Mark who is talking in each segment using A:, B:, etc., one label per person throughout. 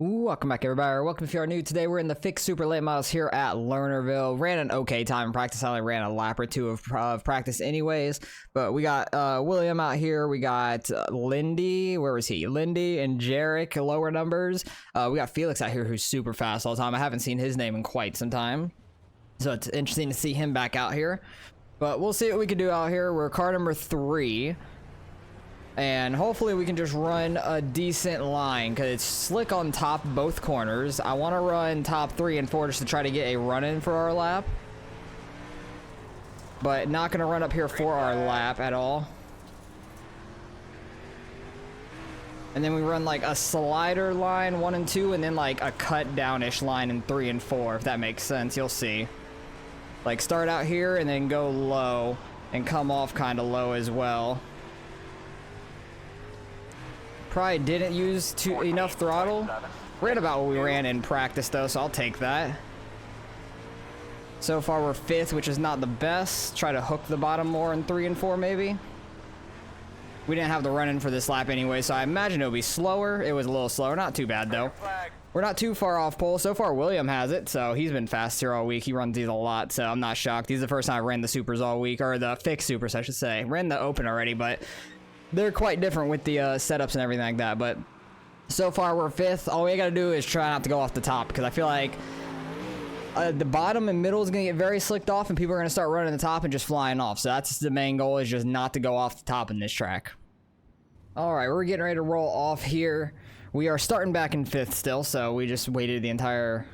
A: Welcome back, everybody. Welcome if you are new. Today we're in the fixed super late models here at Lernerville. Ran an okay time in practice. I only ran a lap or two of practice anyways. But we got William out here. We got Lindy. Where was he? Lindy and Jarek, lower numbers. We got Felix out here who's super fast all the time. I haven't seen his name in quite some time. So it's interesting to see him back out here. But we'll see what we can do out here. We're car number 3. And hopefully we can just run a decent line because it's slick on top both corners. I want to run top 3 and 4 just to try to get a run in for our lap. But not going to run up here for our lap at all. And then we run like a slider line 1 and 2 and then like a cut down-ish line in 3 and 4, if that makes sense. You'll see. Like start out here and then go low and come off kind of low as well. Probably didn't use enough throttle. Ran about what we ran in practice though, so I'll take that. So far we're 5th, which is not the best. Try to hook the bottom more in 3 and 4 maybe. We didn't have the run in for this lap anyway, so I imagine it'll be slower. It was a little slower, not too bad though. We're not too far off pole. So far William has it, so he's been fast here all week. He runs these a lot, so I'm not shocked. He's the first time I ran the supers all week, or the fixed supers I should say. Ran the open already, but they're quite different with the setups and everything like that. But so far we're 5th. All we gotta do is try not to go off the top, because I feel like the bottom and middle is gonna get very slicked off and people are gonna start running the top and just flying off. So that's the main goal, is just not to go off the top in this track. All right, we're getting ready to roll off here. We are starting back in 5th still, so we just waited the entire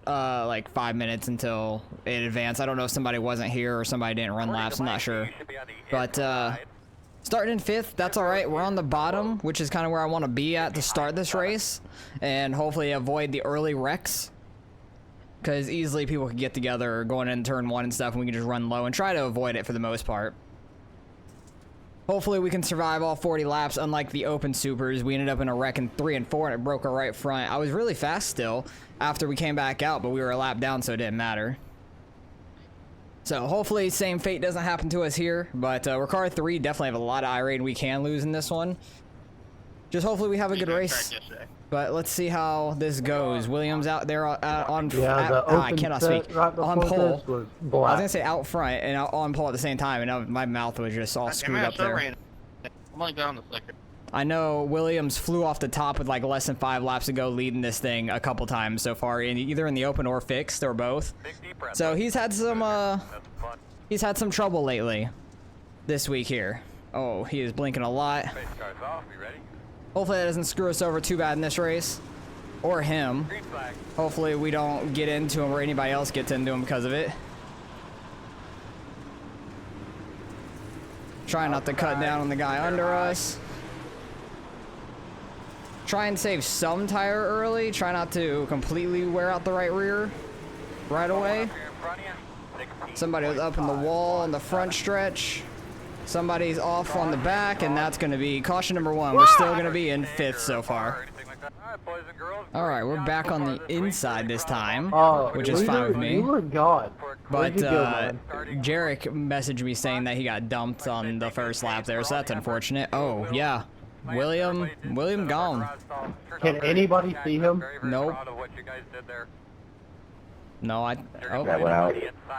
A: like 5 minutes until it advanced. I don't know if somebody wasn't here or somebody didn't run laps, I'm not sure. But starting in 5th, that's all right. We're on the bottom, which is kind of where I want to be at to start this race, and hopefully avoid the early wrecks, because easily people could get together going in turn 1 and stuff, and we can just run low and try to avoid it for the most part. Hopefully we can survive all 40 laps. Unlike the open supers, we ended up in a wreck in 3 and 4 and it broke our right front. I was really fast still after we came back out, but we were a lap down, so it didn't matter. So hopefully same fate doesn't happen to us here, but we're car 3, definitely have a lot of irate and we can lose in this one. Just hopefully we have a good race. But let's see how this goes. Williams out there on I cannot speak. Right on pole. I was gonna say out front and on pole at the same time, and my mouth was just all screwed up there.
B: I'm only down the second.
A: I know Williams flew off the top with like less than 5 laps to go, leading this thing a couple times so far, either in the open or fixed or both. So he's had some trouble lately this week here. Oh, he is blinking a lot. Hopefully that doesn't screw us over too bad in this race, or him. Hopefully we don't get into him or anybody else gets into him because of it. Try not to cut down on the guy under us. Try and save some tire early. Try not to completely wear out the right rear right away. Somebody was up in the wall in the front stretch. Somebody's off on the back, and that's going to be caution number 1. We're still going to be in 5th so far. All right, we're back on the inside this time, which is fine with me.
C: You were gone.
A: But Jarek messaged me saying that he got dumped on the first lap there, so that's unfortunate. Oh, yeah. William gone.
C: Can anybody see him?
A: Nope. No,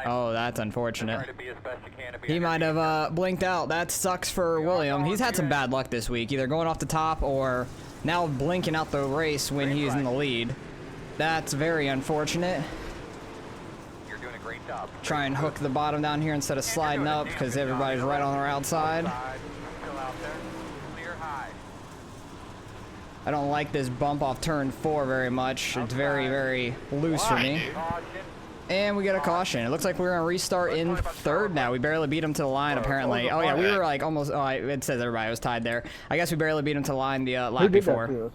A: oh, that's unfortunate. He might have blinked out. That sucks for William. He's had some bad luck this week, either going off the top or now blinking out the race when he's in the lead. That's very unfortunate. Try and hook the bottom down here instead of sliding up because everybody's right on our outside. I don't like this bump off turn 4 very much. It's very, very loose for me. And we get a caution. It looks like we're going to restart in 3rd now. We barely beat him to the line, apparently. Oh, yeah, we were like almost... Oh, it says everybody was tied there. I guess we barely beat him to the line the lap before.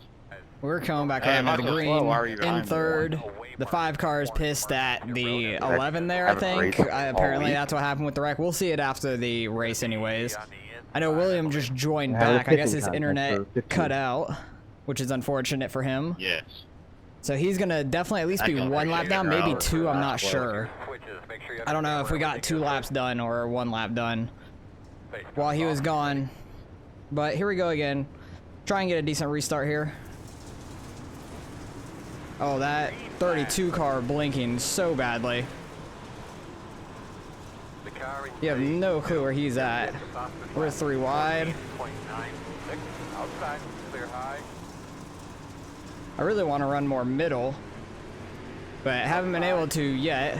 A: We're coming back around to the green in 3rd. The 5 car is pissed at the 11 there, I think. Apparently, that's what happened with the wreck. We'll see it after the race anyways. I know William just joined back. I guess his internet cut out, which is unfortunate for him.
B: Yes.
A: So he's going to definitely at least be 1 lap down, maybe 2, I'm not sure. I don't know if we got 2 laps done or 1 lap done while he was gone. But here we go again. Try and get a decent restart here. Oh, that 32 car blinking so badly. You have no clue where he's at. We're 3 wide. I really want to run more middle, but haven't been able to yet.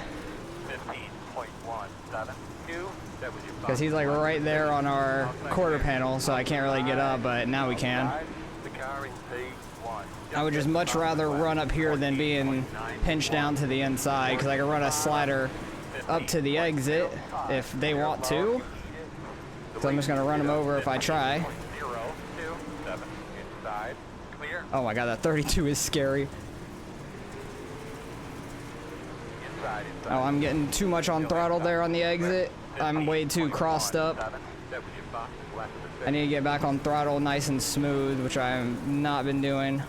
A: Because he's like right there on our quarter panel, so I can't really get up, but now we can. I would just much rather run up here than being pinched down to the inside, because I can run a slider up to the exit if they want to. So I'm just going to run them over if I try. Oh my god, that 32 is scary. Oh, I'm getting too much on throttle there on the exit. I'm way too crossed up. I need to get back on throttle nice and smooth, which I have not been doing.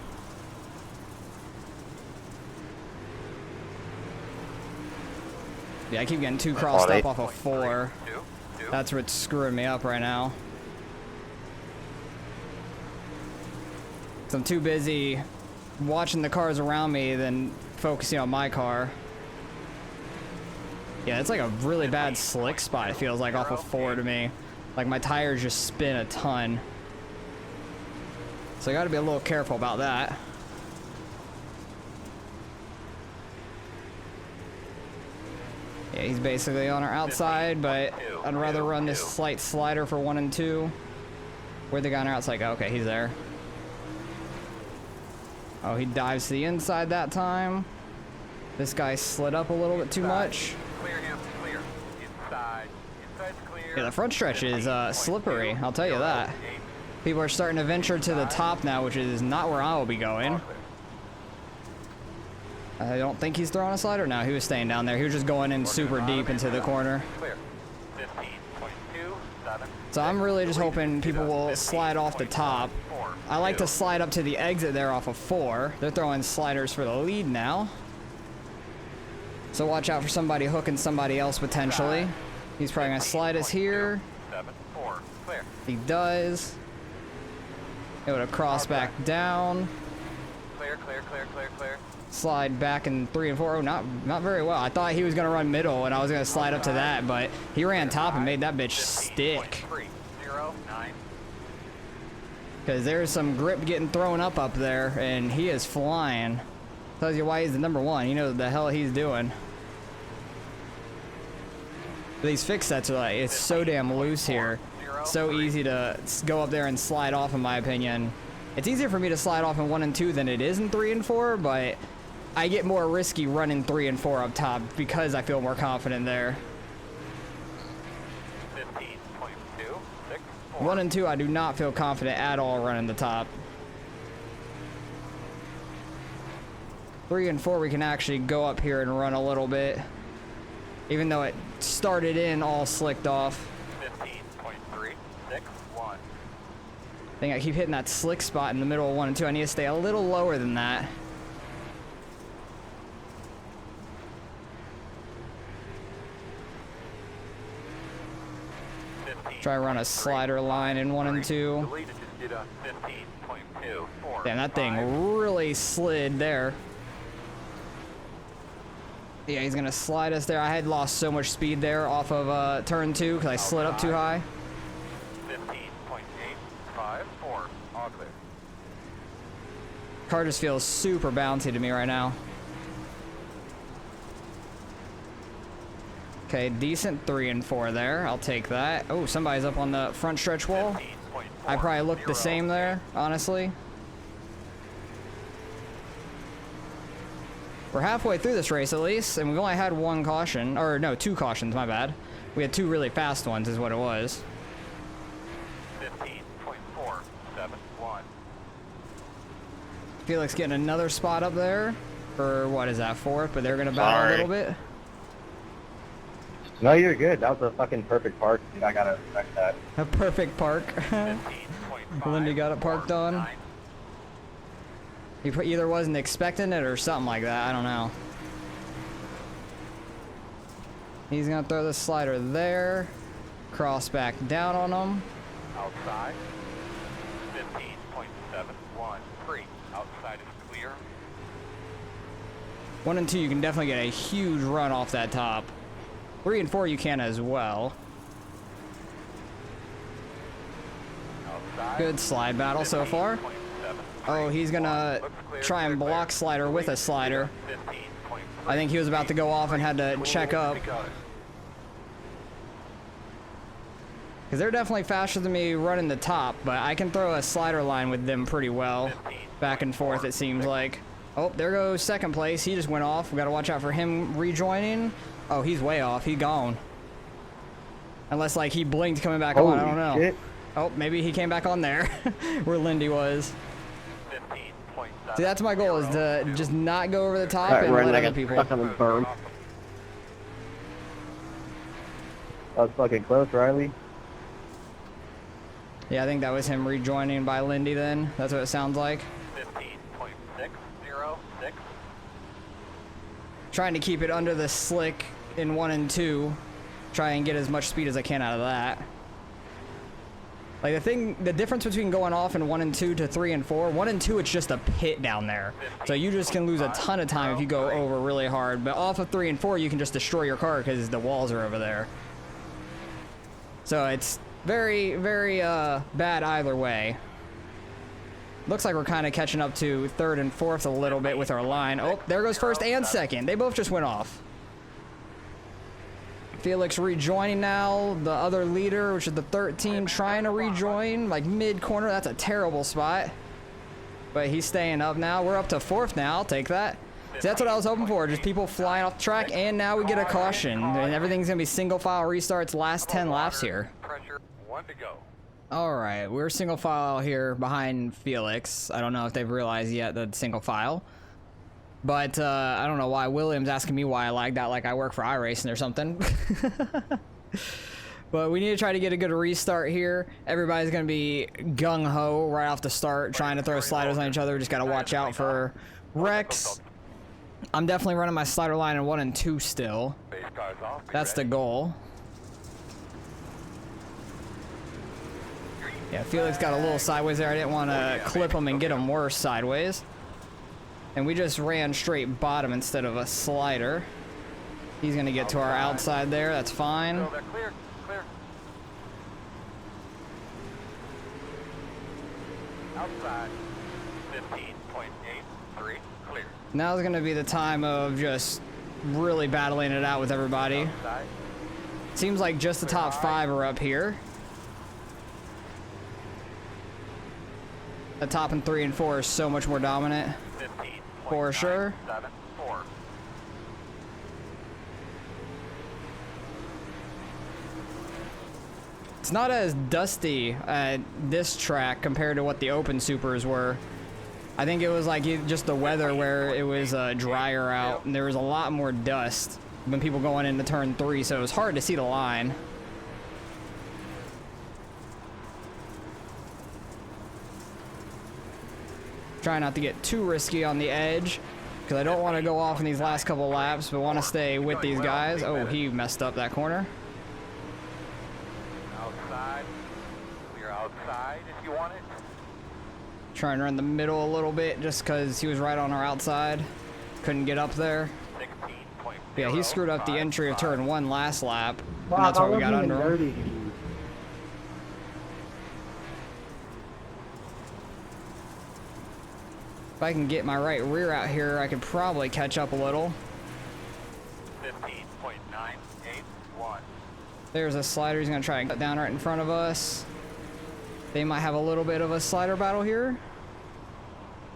A: Yeah, I keep getting too crossed up off of 4. That's what's screwing me up right now. So I'm too busy watching the cars around me than focusing on my car. Yeah, it's like a really bad slick spot, it feels like, off of 4 to me. Like my tires just spin a ton. So I gotta be a little careful about that. Yeah, he's basically on our outside, but I'd rather run this slight slider for 1 and 2. Where'd the guy on our outside go? Okay, he's there. Oh, he dives to the inside that time. This guy slid up a little bit too much. Yeah, the front stretch is slippery, I'll tell you that. People are starting to venture to the top now, which is not where I will be going. I don't think he's throwing a slider now. He was staying down there. He was just going in super deep into the corner. So I'm really just hoping people will slide off the top. I like to slide up to the exit there off of 4. They're throwing sliders for the lead now. So watch out for somebody hooking somebody else potentially. He's probably going to slide us here. He does. Able to cross back down. Slide back in 3 and 4. Oh, not very well. I thought he was going to run middle and I was going to slide up to that, but he ran top and made that bitch stick. Because there's some grip getting thrown up there, and he is flying. Tells you why he's the #1. He knows what the hell he's doing. These fix sets are like, it's so damn loose here. So easy to go up there and slide off, in my opinion. It's easier for me to slide off in 1 and 2 than it is in 3 and 4, but I get more risky running 3 and 4 up top because I feel more confident there. 1 and 2, I do not feel confident at all running the top. 3 and 4, we can actually go up here and run a little bit, even though it started in all slicked off.
D: 15.361.
A: I think I keep hitting that slick spot in the middle of 1 and 2. I need to stay a little lower than that. Try to run a slider line in 1 and 2. Damn, that thing really slid there. Yeah, he's gonna slide us there. I had lost so much speed there off of turn 2 because I slid up too high.
D: 15.854. All clear.
A: Car just feels super bouncy to me right now. Okay, decent 3 and 4 there. I'll take that. Oh, somebody's up on the front stretch wall. I probably looked the same there, honestly. We're halfway through this race at least, and we've only had 1 caution. Or no, 2 cautions, my bad. We had 2 really fast ones is what it was.
D: 15.471.
A: Felix getting another spot up there. For what is that, 4th? But they're going to battle a little bit.
C: No, you're good. That was a fucking perfect park. Dude, I gotta respect that.
A: A perfect park. Lindy got it parked on. He either wasn't expecting it or something like that. I don't know. He's going to throw the slider there. Cross back down on him.
D: Outside. 15.713. Outside is clear.
A: 1 and 2, you can definitely get a huge run off that top. 3 and 4, you can as well.
D: Outside.
A: Good slide battle so far.
D: 15.73.
A: Oh, he's gonna try and block slider with a slider.
D: 15.3.
A: I think he was about to go off and had to check up. Because they're definitely faster than me running the top, but I can throw a slider line with them pretty well. Back and forth, it seems like. Oh, there goes second place. He just went off. We gotta watch out for him rejoining. Oh, he's way off. He gone. Unless, like, he blinked coming back on. I don't know.
C: Shit.
A: Oh, maybe he came back on there where Lindy was.
D: 15.7.
A: See, that's my goal, is to just not go over the top
C: Alright,
A: and
C: we're in
A: let
C: like
A: other
C: a
A: people.
C: stuck on the berm. That was fucking close, Riley.
A: Yeah, I think that was him rejoining by Lindy then. That's what it sounds like.
D: 15.606.
A: Trying to keep it under the slick in 1 and 2. Try and get as much speed as I can out of that. Like the difference between going off in 1 and 2 to 3 and 4, 1 and 2, it's just a pit down there. So you just can lose a ton of time if you go over really hard. But off of 3 and 4, you can just destroy your car because the walls are over there. So it's very, very bad either way. Looks like we're kind of catching up to 3rd and 4th a little bit with our line. Oh, there goes 1st and 2nd. They both just went off. Felix rejoining now. The other leader, which is the 13, trying to rejoin, like mid-corner. That's a terrible spot. But he's staying up now. We're up to 4th now. I'll take that. See, that's what I was hoping for. Just people flying off the track. And now we get a caution. And everything's going to be single file restarts last 10 laps here.
D: Pressure. 1 to go.
A: All right, we're single file here behind Felix. I don't know if they've realized yet that it's single file. But I don't know why William's asking me why I like that, like I work for iRacing or something. But we need to try to get a good restart here. Everybody's going to be gung-ho right off the start, trying to throw sliders on each other. We just got to watch out for wrecks. I'm definitely running my slider line in 1 and 2 still.
D: Base cars off. Be
A: That's the
D: ready.
A: goal. Yeah, Felix got a little sideways there. I didn't want to clip him and get him worse sideways. And we just ran straight bottom instead of a slider. He's going to get to our outside there. That's fine.
D: So they're clear. Clear. Outside. 15.83. Clear.
A: Now's going to be the time of just really battling it out with everybody.
D: Outside.
A: Seems like just the top 5 are up here. The top and 3 and 4 are so much more dominant.
D: 15.
A: For sure.
D: 7.4.
A: It's not as dusty at this track compared to what the open supers were. I think it was like just the weather where it was drier out and there was a lot more dust when people going into turn 3, so it was hard to see the line. Try not to get too risky on the edge because I don't want to go off in these last couple laps, but want to stay with these guys. Oh, he messed up that corner.
D: Outside. Clear outside if you want it.
A: Trying to run the middle a little bit just because he was right on our outside. Couldn't get up there.
D: 16.0.
A: Yeah, he screwed up the entry of turn 1 last lap, and
C: Wow,
A: that's why
C: that
A: we got
C: wasn't
A: under
C: even
A: him.
C: dirty.
A: If I can get my right rear out here, I could probably catch up a little.
D: 15.981.
A: There's a slider. He's going to try and cut down right in front of us. They might have a little bit of a slider battle here.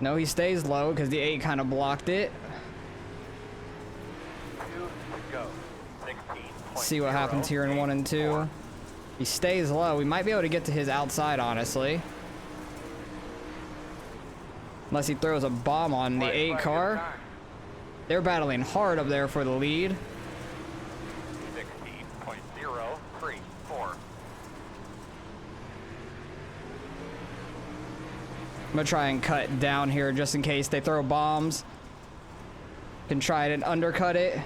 A: No, he stays low because the 8 kind of blocked it.
D: 2 to go. 16.
A: See what happens here in 1 and 2. He stays low. We might be able to get to his outside, honestly. Unless he throws a bomb on the 8 car. They're battling hard up there for the lead.
D: 16.034.
A: I'm gonna try and cut down here just in case they throw bombs. Can try and undercut it.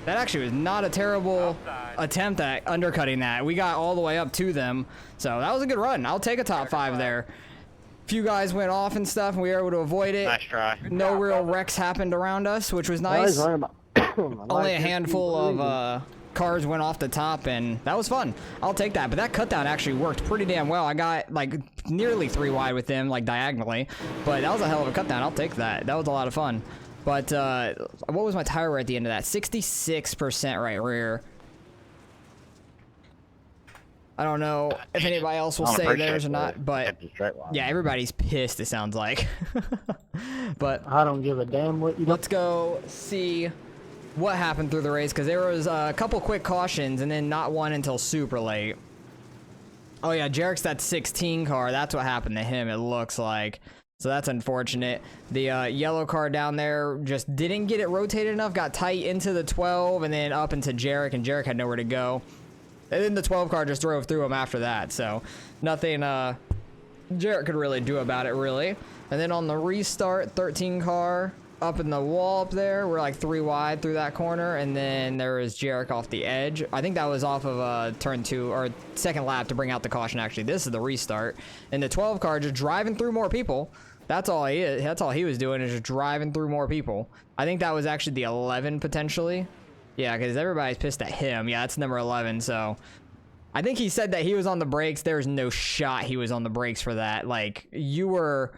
A: That actually was not a terrible attempt at undercutting that. We got all the way up to them. So that was a good run. I'll take a top 5 there. Few guys went off and stuff, and we were able to avoid it.
B: Nice try.
A: No real wrecks happened around us, which was nice. Only a handful of cars went off the top, and that was fun. I'll take that. But that cut down actually worked pretty damn well. I got like nearly 3 wide with them, like diagonally. But that was a hell of a cut down. I'll take that. That was a lot of fun. But what was my tire wear at the end of that? 66% right rear. I don't know if anybody else will say theirs or not, but yeah, everybody's pissed, it sounds like. But
E: I don't give a damn what you do.
A: let's go see what happened through the race, because there was a couple quick cautions and then not one until super late. Oh yeah, Jarek's that 16 car. That's what happened to him, it looks like. So that's unfortunate. The yellow car down there just didn't get it rotated enough, got tight into the 12 and then up into Jarek, and Jarek had nowhere to go. And then the 12 car just drove through him after that, so nothing Jarrett could really do about it, really. And then on the restart, 13 car up in the wall up there, we're like 3 wide through that corner, and then there was Jarek off the edge. I think that was off of turn 2 or second lap to bring out the caution. Actually, this is the restart, and the 12 car just driving through more people. That's all he is. That's all he was doing, is just driving through more people. I think that was actually the 11 potentially. Yeah, because everybody's pissed at him. Yeah, that's number 11, so I think he said that he was on the brakes. There's no shot he was on the brakes for that. Like, you were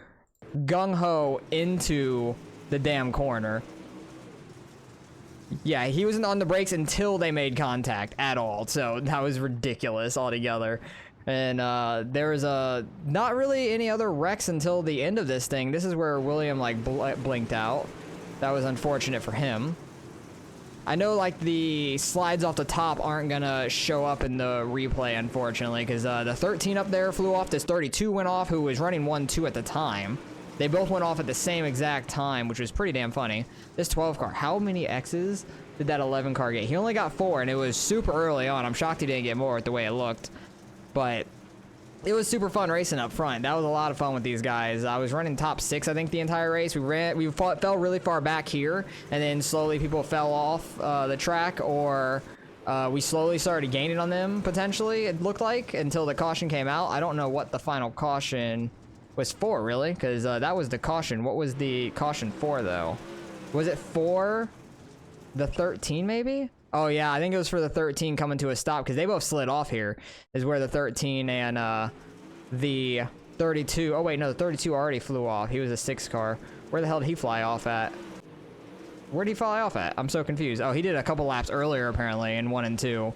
A: gung-ho into the damn corner. Yeah, he wasn't on the brakes until they made contact at all, so that was ridiculous altogether. And there was not really any other wrecks until the end of this thing. This is where William, like, blinked out. That was unfortunate for him. I know, like, the slides off the top aren't gonna show up in the replay, unfortunately, because the 13 up there flew off. This 32 went off, who was running 1-2 at the time. They both went off at the same exact time, which was pretty damn funny. This 12 car, how many X's did that 11 car get? He only got 4, and it was super early on. I'm shocked he didn't get more with the way it looked. But it was super fun racing up front. That was a lot of fun with these guys. I was running top 6, I think, the entire race. We fell really far back here, and then slowly people fell off the track, or we slowly started gaining on them, potentially, it looked like, until the caution came out. I don't know what the final caution was for, really, because that was the caution. What was the caution for, though? Was it for the 13, maybe? Oh, yeah, I think it was for the 13 coming to a stop, because they both slid off here, is where the 13 and the 32... Oh, wait, no, the 32 already flew off. He was a 6 car. Where the hell did he fly off at? Where did he fly off at? I'm so confused. Oh, he did a couple laps earlier, apparently, in 1 and 2.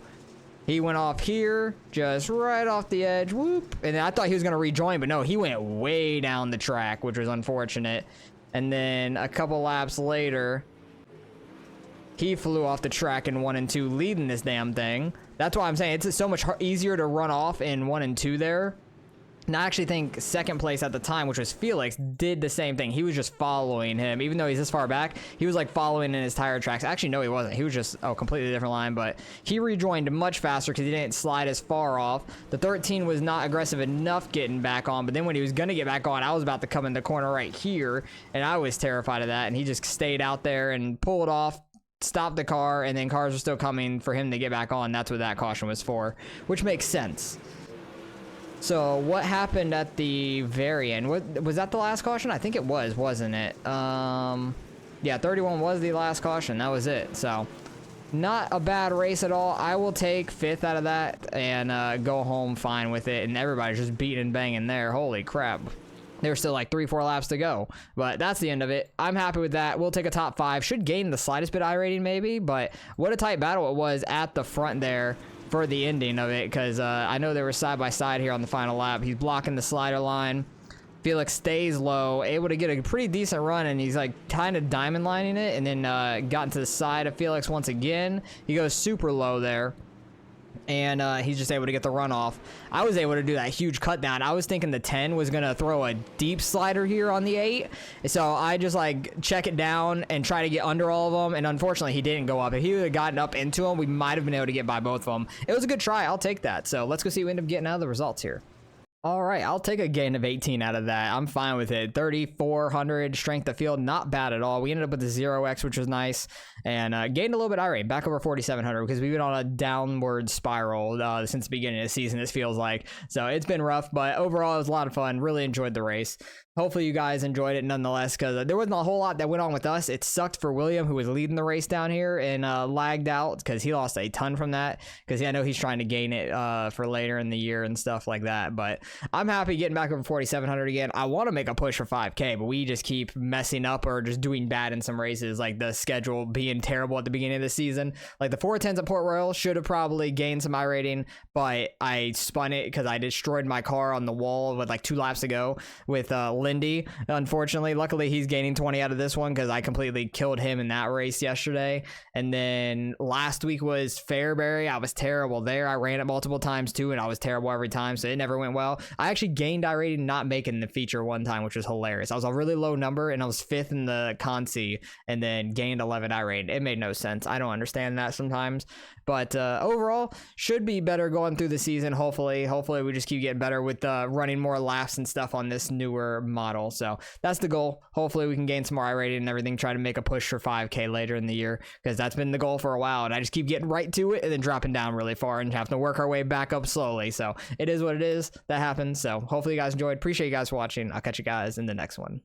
A: He went off here, just right off the edge, whoop. And I thought he was going to rejoin, but no, he went way down the track, which was unfortunate. And then a couple laps later, he flew off the track in 1 and 2, leading this damn thing. That's why I'm saying it's so much easier to run off in 1 and 2 there. And I actually think second place at the time, which was Felix, did the same thing. He was just following him. Even though he's this far back, he was like following in his tire tracks. Actually, no, he wasn't. He was just a completely different line, but he rejoined much faster because he didn't slide as far off. The 13 was not aggressive enough getting back on, but then when he was going to get back on, I was about to come in the corner right here, and I was terrified of that, and he just stayed out there and pulled off, stopped the car, and then cars were still coming for him to get back on. That's what that caution was for, which makes sense. So what happened at the very end? Was that the last caution? I think it was, wasn't it? Yeah, 31 was the last caution. That was it. So not a bad race at all. I will take 5th out of that and go home fine with it. And everybody's just beating and banging there. Holy crap. There's still like 3-4 laps to go, but that's the end of it. I'm happy with that. We'll take a top 5. Should gain the slightest bit I rating maybe, but what a tight battle it was at the front there for the ending of it, because I know they were side by side here on the final lap. He's blocking the slider line. Felix stays low, able to get a pretty decent run, and he's like kind of diamond lining it, and then got into the side of Felix once again. He goes super low there, and he's just able to get the run off. I was able to do that huge cut down. I was thinking the 10 was gonna throw a deep slider here on the 8, so I just like check it down and try to get under all of them, and unfortunately he didn't go up. If he would have gotten up into them, we might have been able to get by both of them. It was a good try. I'll take that. So let's go see what we end up getting out of the results here. All right, I'll take a gain of 18 out of that. I'm fine with it. 3,400 strength of field, not bad at all. We ended up with the 0x, which was nice, and gained a little bit irate, back over 4,700 because we've been on a downward spiral since the beginning of the season, it feels like. So it's been rough, but overall it was a lot of fun. Really enjoyed the race. Hopefully you guys enjoyed it nonetheless, because there wasn't a whole lot that went on with us. It sucked for William, who was leading the race down here, and lagged out because he lost a ton from that, because I know he's trying to gain it for later in the year and stuff like that. But I'm happy getting back over 4,700 again. I want to make a push for 5K, but we just keep messing up or just doing bad in some races, like the schedule being terrible at the beginning of the season. Like the 410s at Port Royal should have probably gained some iRating, but I spun it because I destroyed my car on the wall with like 2 laps ago with Lindy, unfortunately. Luckily, he's gaining 20 out of this one because I completely killed him in that race yesterday. And then last week was Fairbury. I was terrible there. I ran it multiple times too, and I was terrible every time, so it never went well. I actually gained iRating not making the feature one time, which was hilarious. I was a really low number, and I was 5th in the Consi, and then gained 11 iRating. It made no sense. I don't understand that sometimes. But overall, should be better going through the season, hopefully. Hopefully, we just keep getting better with running more laps and stuff on this newer model. So that's the goal. Hopefully, we can gain some more iRating and everything, try to make a push for 5K later in the year, because that's been the goal for a while. And I just keep getting right to it and then dropping down really far and have to work our way back up slowly. So it is what it is. That happens. So hopefully, you guys enjoyed. Appreciate you guys for watching. I'll catch you guys in the next one.